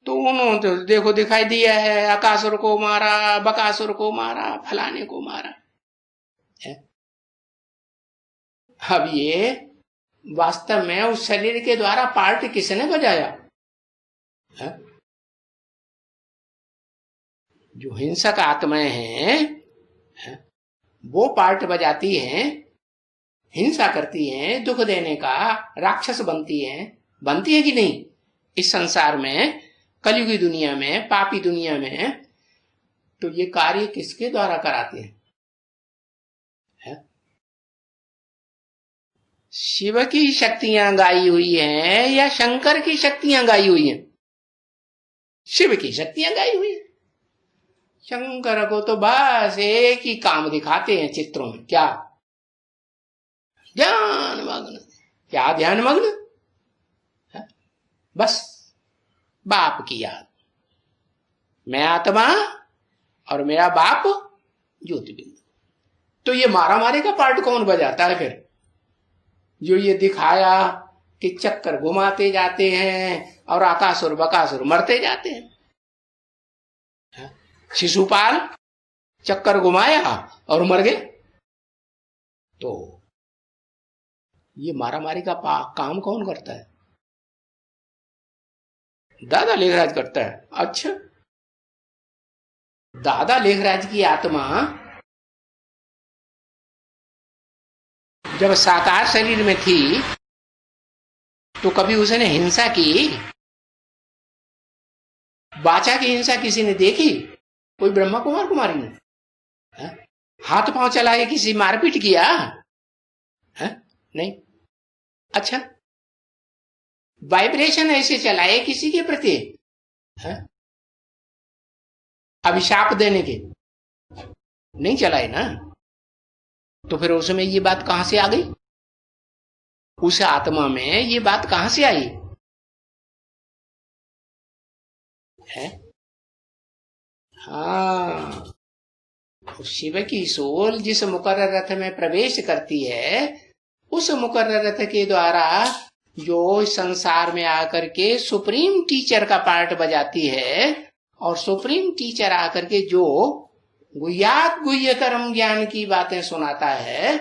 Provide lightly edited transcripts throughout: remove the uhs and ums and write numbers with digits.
तो उन्होंने तो देखो दिखाई दिया है, अकासुर को मारा, बकासुर को मारा, फलाने को मारा है। अब ये वास्तव में उस शरीर के द्वारा पार्ट किसने बजाया है? जो हिंसक आत्माएं हैं है? वो पार्ट बजाती हैं, हिंसा करती हैं, दुख देने का, राक्षस बनती है कि नहीं इस संसार में, कलयुगी दुनिया में, पापी दुनिया में। तो ये कार्य किसके द्वारा कराते हैं है? शिव की शक्तियां गाई हुई हैं या शंकर की शक्तियां गाई हुई हैं? शिव की शक्तियां गाई हुई है। शंकर को तो बस एक ही काम दिखाते हैं चित्रों में, क्या? ध्यान मग्न। क्या ध्यान मग्न? बस बाप की याद, मैं आत्मा और मेरा बाप ज्योति बिंदु। तो ये मारा मारी का पार्ट कौन बजाता है फिर? जो ये दिखाया कि चक्कर घुमाते जाते हैं और आकासुर बकासुर मरते जाते हैं। शिशुपाल चक्कर घुमाया और मर गए। तो ये मारामारी का काम कौन करता है? दादा लेखराज करता है। अच्छा, दादा लेखराज की आत्मा जब साकार शरीर में थी तो कभी उसने हिंसा की? बाचा की हिंसा किसी ने देखी? कोई ब्रह्मा कुमार कुमारी ने हाथ पांव चलाए, किसी मारपीट किया है? नहीं। अच्छा, वाइब्रेशन ऐसे चलाए किसी के प्रति है? अभिशाप देने के नहीं चलाए ना। तो फिर उसमें ये बात कहां से आ गई? उस आत्मा में ये बात कहां से आई है? हाँ, शिव की सोल जिस मुकर्रर रथ में प्रवेश करती है, उस मुकर्रर रथ के द्वारा जो संसार में आकर के सुप्रीम टीचर का पार्ट बजाती है, और सुप्रीम टीचर आकर के जो गुह्यात गुह्यतरम ज्ञान की बातें सुनाता है,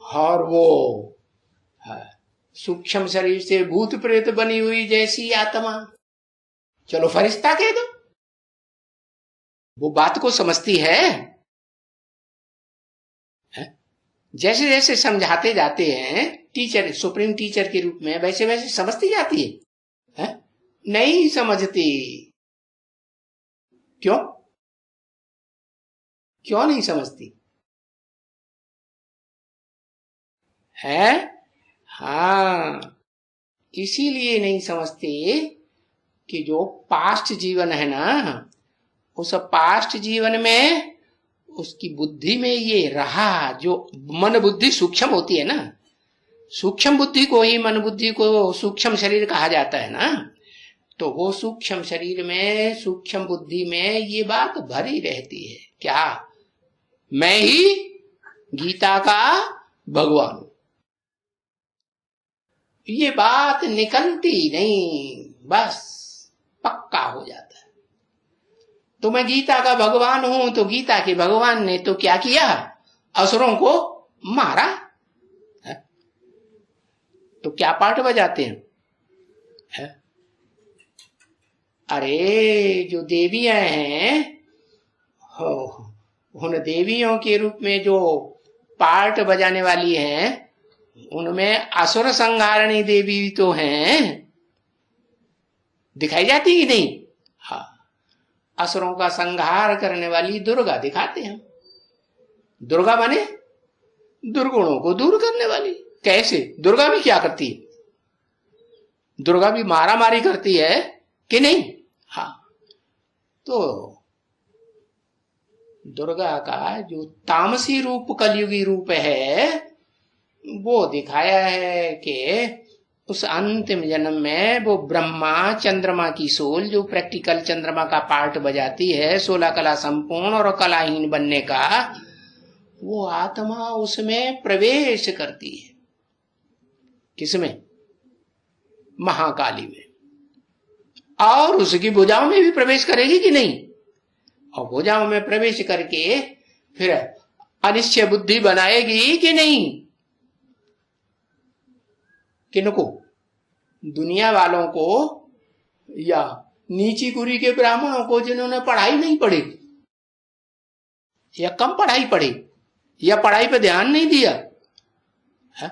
और वो सूक्ष्म शरीर से भूत प्रेत बनी हुई जैसी आत्मा, चलो फरिश्ता कह दो, वो बात को समझती है? जैसे जैसे समझाते जाते हैं टीचर, सुप्रीम टीचर के रूप में, वैसे वैसे समझती जाती है? नहीं समझती। क्यों? क्यों नहीं समझती है? हाँ, इसीलिए नहीं समझती कि जो पास्ट जीवन है ना, उस पास्ट जीवन में उसकी बुद्धि में ये रहा, जो मन बुद्धि सूक्ष्म होती है ना, सूक्ष्म बुद्धि को ही, मन बुद्धि को सूक्ष्म शरीर कहा जाता है ना। तो वो सूक्ष्म शरीर में, सूक्ष्म बुद्धि में ये बात भरी रहती है, क्या मैं ही गीता का भगवान हूं। ये बात निकलती नहीं, बस पक्का हो जाता है। तो मैं गीता का भगवान हूं, तो गीता के भगवान ने तो क्या किया? असुरों को मारा है? तो क्या पाठ बजाते हैं है? अरे जो देवियां हैं, उन देवियों के रूप में जो पाठ बजाने वाली हैं, उनमें असुर संहारणी देवी तो हैं, दिखाई जाती कि नहीं? हाँ, असुरों का संहार करने वाली दुर्गा दिखाते हैं। दुर्गा माने दुर्गुणों को दूर करने वाली। कैसे? दुर्गा भी क्या करती है? दुर्गा भी मारा मारी करती है कि नहीं? हाँ, तो दुर्गा का जो तामसी रूप, कलयुगी रूप है, वो दिखाया है कि उस अंतिम जन्म में वो ब्रह्मा चंद्रमा की सोल, जो प्रैक्टिकल चंद्रमा का पार्ट बजाती है, 16 कला संपूर्ण और कलाहीन बनने का, वो आत्मा उसमें प्रवेश करती है। किसमें? महाकाली में। और उसकी भुजाओं में भी प्रवेश करेगी कि नहीं? और भुजाओं में प्रवेश करके फिर अनिश्चय बुद्धि बनाएगी कि नहीं? किनको? दुनिया वालों को या नीची कुरी के ब्राह्मणों को जिन्होंने पढ़ाई नहीं पढ़ी या कम पढ़ाई पढ़ी या पढ़ाई पे ध्यान नहीं दिया है?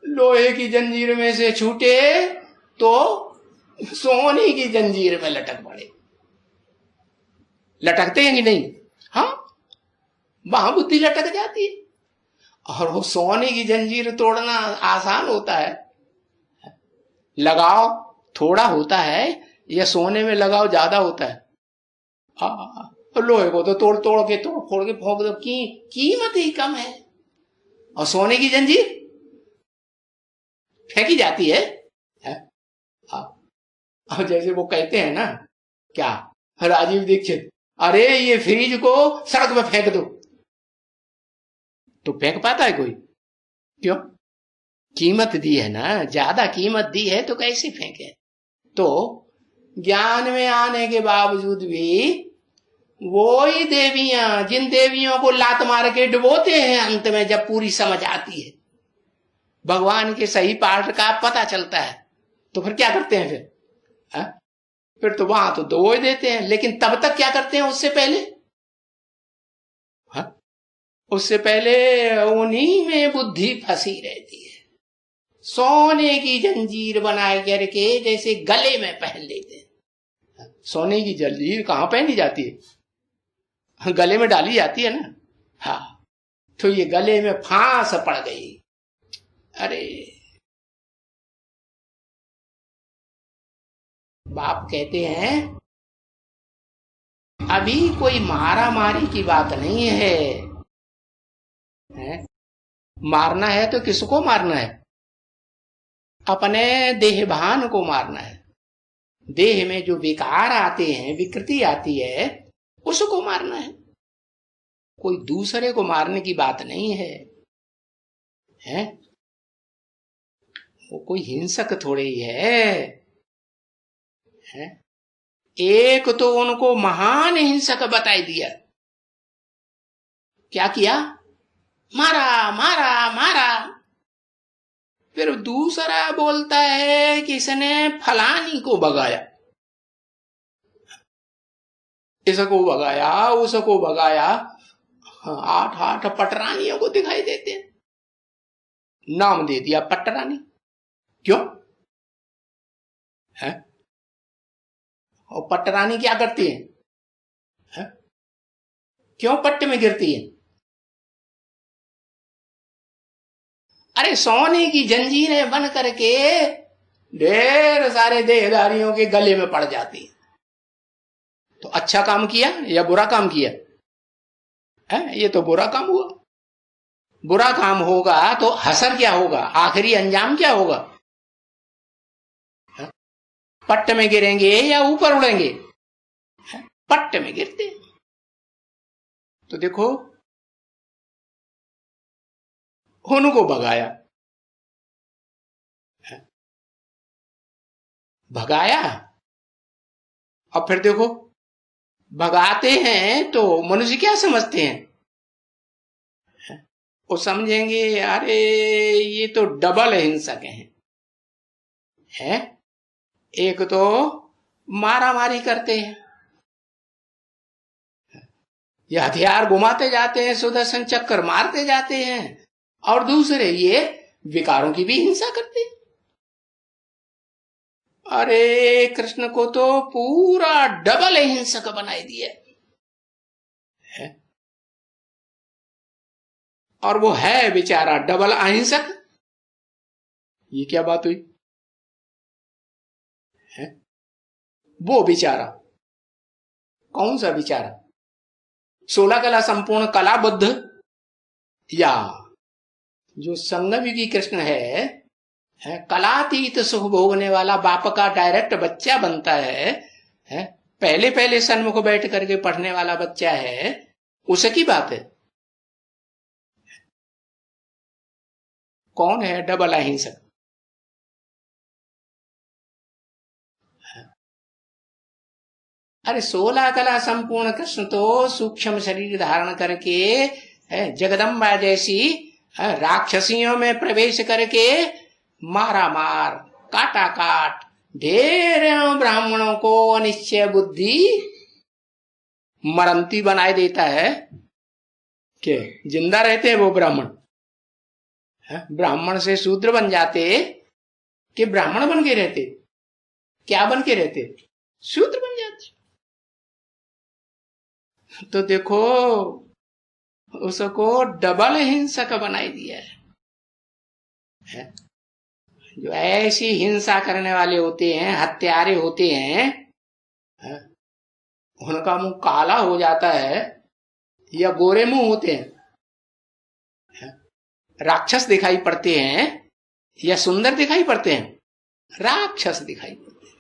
लोहे की जंजीर में से छूटे तो सोने की जंजीर में लटक पड़े। लटकते हैं कि नहीं? हाँ, वहां बुद्धि लटक जाती है। और वो सोने की जंजीर तोड़ना आसान होता है? लगाव थोड़ा होता है या सोने में लगाव ज्यादा होता है? लोहे को तो तोड़ तोड़ के तोड़ फोड़ के फोड़ दो, कीमत ही कम है। और सोने की जंजीर फेंकी जाती है? अब जैसे वो कहते हैं ना, क्या राजीव दीक्षित, अरे ये फ्रिज को सड़क में फेंक दो, तो फेंक पाता है कोई? क्यों? कीमत दी है ना, ज्यादा कीमत दी है तो कैसे फेंके? तो ज्ञान में आने के बावजूद भी वो ही देवियां, जिन देवियों को लात मार के डुबोते हैं, अंत में जब पूरी समझ आती है, भगवान के सही पाठ का पता चलता है, तो फिर क्या करते हैं? फिर तो वहां तो दो ही देते हैं, लेकिन तब तक क्या करते हैं? उससे पहले उससे पहले उन्हीं में बुद्धि फंसी रहती है। सोने की जंजीर बनाए करके जैसे गले में पहन लेते हैं। सोने की जंजीर कहां पहनी जाती है? गले में डाली जाती है ना। हाँ, तो ये गले में फांस पड़ गई। अरे बाप कहते हैं अभी कोई मारा मारी की बात नहीं है, मारना है तो किसको मारना है? अपने देहभान को मारना है। देह में जो विकार आते हैं, विकृति आती है, उसको मारना है। कोई दूसरे को मारने की बात नहीं है, हैं? वो कोई हिंसक थोड़े ही है? एक तो उनको महान हिंसक बताई दिया। क्या किया? मारा मारा मारा। फिर दूसरा बोलता है कि इसने फलानी को भगाया, इसको भगाया, उसको भगाया। 8 पटरानियों को दिखाई देते हैं, नाम दे दिया पटरानी। क्यों है? और पटरानी क्या करती है? क्यों पट्टे में गिरती है? अरे सोने की जंजीरें बन करके ढेर सारे देहधारियों के गले में पड़ जाती है। तो अच्छा काम किया या बुरा काम किया? ये तो बुरा काम हुआ। बुरा काम होगा तो असर क्या होगा? आखिरी अंजाम क्या होगा? पट्ट में गिरेंगे या ऊपर उड़ेंगे? पट्ट में गिरते। तो देखो, उनको भगाया, भगाया। अब फिर देखो, भगाते हैं तो मनुष्य क्या समझते हैं? वो समझेंगे अरे ये तो डबल हिंसक हैं। एक तो मारा मारी करते हैं, ये हथियार घुमाते जाते हैं, सुदर्शन चक्कर मारते जाते हैं, और दूसरे ये विकारों की भी हिंसा करते हैं। अरे कृष्ण को तो पूरा डबल हिंसक बनाई दिया है। और वो है बेचारा डबल अहिंसक। ये क्या बात हुई है? वो बेचारा कौन सा बेचारा? 16 कला संपूर्ण कलाबद्ध, या जो संगम युगी कृष्ण है, कलातीत सुख भोगने वाला, बाप का डायरेक्ट बच्चा बनता है, पहले पहले सन्मुख बैठ करके पढ़ने वाला बच्चा है, उसकी बात है। कौन है डबल अहिंसक? अरे 16 कला संपूर्ण कृष्ण तो सूक्ष्म शरीर धारण करके जगदम्बा जैसी राक्षसियों में प्रवेश करके मारा मार काटा काट ढेरों ब्राह्मणों को अनिश्चय बुद्धि मरंती बनाए देता है। कि जिंदा रहते हैं वो ब्राह्मण, ब्राह्मण से शूद्र बन जाते कि ब्राह्मण बन के रहते, क्या बन के रहते, शूद्र बन जाते। तो देखो उसको डबल हिंसक बनाई दिया है। जो ऐसी हिंसा करने वाले होते हैं, हत्यारे होते हैं, उनका मुंह काला हो जाता है या गोरे मुंह होते हैं, राक्षस दिखाई पड़ते हैं या सुंदर दिखाई पड़ते हैं, राक्षस दिखाई पड़ते हैं।